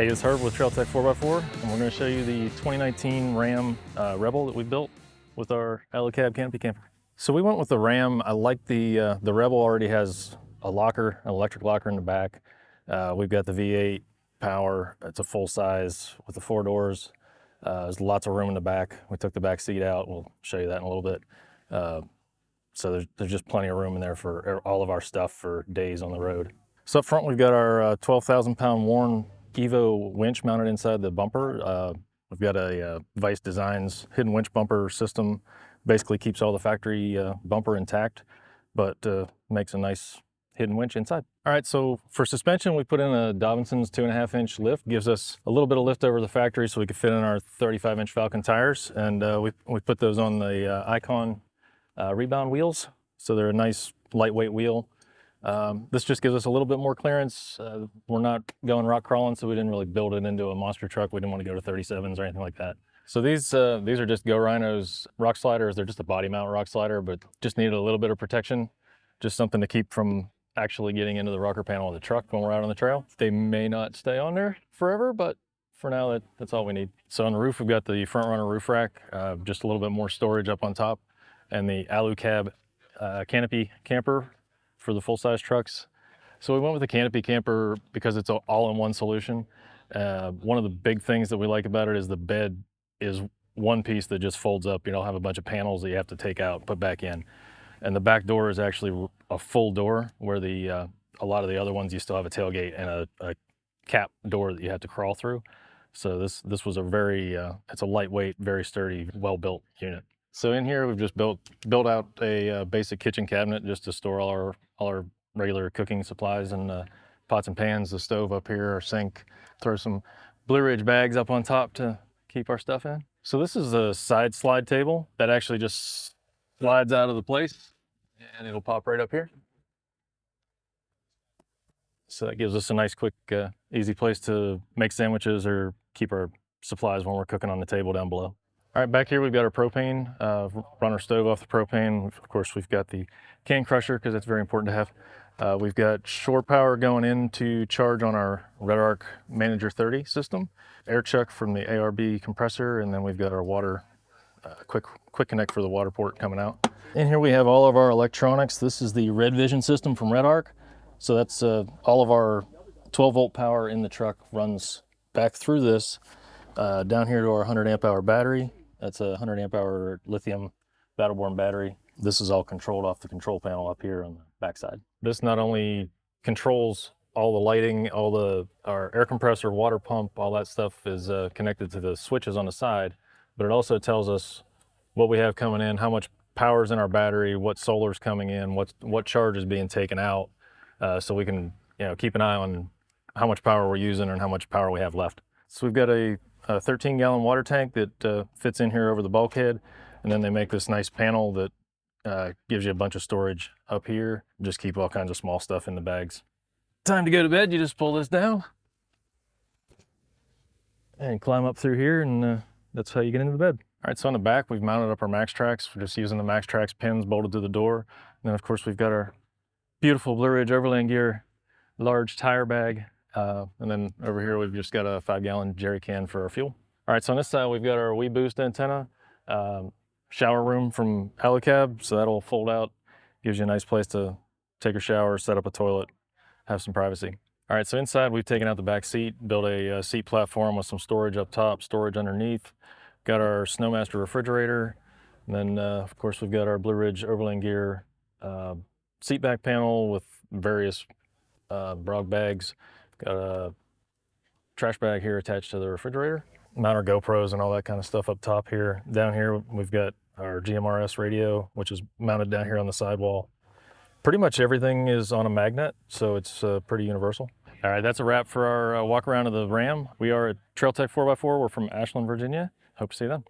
Hey, it's Herb with Trail Tec 4x4, and we're going to show you the 2019 Ram Rebel that we built with our Cab canopy camper. So we went with the Ram. I like the Rebel already has a locker, an electric locker in the back. We've got the V8 power. It's a full size with the 4 doors. There's lots of room in the back. We took the back seat out. We'll show you that in a little bit. So there's just plenty of room in there for all of our stuff for days on the road. So up front, we've got our 12,000 pound Warn Evo winch mounted inside the bumper. We've got a Vice Designs hidden winch bumper system. Basically keeps all the factory bumper intact, but makes a nice hidden winch inside. All right, so for suspension, we put in a Davidson's 2.5-inch lift. Gives us a little bit of lift over the factory so we could fit in our 35-inch Falcon tires. And we put those on the Icon rebound wheels. So they're a nice lightweight wheel. This just gives us a little bit more clearance. We're not going rock crawling, so we didn't really build it into a monster truck. We didn't want to go to 37s or anything like that. So these are just Go Rhinos rock sliders. They're just a body mount rock slider, but just needed a little bit of protection. Just something to keep from actually getting into the rocker panel of the truck when we're out on the trail. They may not stay on there forever, but for now, that's all we need. So on the roof, we've got the front runner roof rack, just a little bit more storage up on top, and the Cab canopy camper for the full-size trucks. So we went with the canopy camper because it's an all-in-one solution. One of the big things that we like about it is the bed is one piece that just folds up. You don't have a bunch of panels that you have to take out, put back in. And the back door is actually a full door, where a lot of the other ones you still have a tailgate and a cap door that you have to crawl through. So this was it's a lightweight, very sturdy, well-built unit. So in here, we've just built out a basic kitchen cabinet just to store all our regular cooking supplies and pots and pans, the stove up here, our sink. Throw some Blue Ridge bags up on top to keep our stuff in. So this is a side slide table that actually just slides out of the place, and it'll pop right up here. So that gives us a nice, quick, easy place to make sandwiches or keep our supplies when we're cooking on the table down below. All right, back here we've got our propane, run our stove off the propane. Of course, we've got the can crusher because that's very important to have. We've got shore power going in to charge on our Red Arc Manager 30 system, air chuck from the ARB compressor, and then we've got our water, quick connect for the water port coming out. In here we have all of our electronics. This is the Red Vision system from Red Arc. So that's all of our 12-volt power in the truck runs back through this, down here to our 100 amp hour battery. That's a 100 amp hour lithium battle-borne battery. This is all controlled off the control panel up here on the backside. This not only controls all the lighting, our air compressor, water pump, all that stuff is connected to the switches on the side, but it also tells us what we have coming in, how much power is in our battery, what solar's coming in, what charge is being taken out, so we can keep an eye on how much power we're using and how much power we have left. So we've got a 13-gallon water tank that fits in here over the bulkhead, and then they make this nice panel that gives you a bunch of storage up here. Just keep all kinds of small stuff in the bags. Time to go to bed, you just pull this down and climb up through here, and that's how you get into the bed. All right, so on the back, we've mounted up our MaxTrax. We're just using the MaxTrax pins bolted to the door. And then, of course, we've got our beautiful Blue Ridge Overland Gear large tire bag. And then over here, we've just got a 5-gallon jerry can for our fuel. All right, so on this side, we've got our WeBoost antenna, shower room from Cab, so that'll fold out, gives you a nice place to take a shower, set up a toilet, have some privacy. All right, so inside, we've taken out the back seat, built a seat platform with some storage up top, storage underneath. Got our Snowmaster refrigerator, and then, of course, we've got our Blue Ridge Overland Gear seat back panel with various brog bags. Got a trash bag here attached to the refrigerator. Mount our GoPros and all that kind of stuff up top here. Down here, we've got our GMRS radio, which is mounted down here on the sidewall. Pretty much everything is on a magnet, so it's pretty universal. All right, that's a wrap for our walk around of the Ram. We are at Trail Tec 4x4. We're from Ashland, Virginia. Hope to see you then.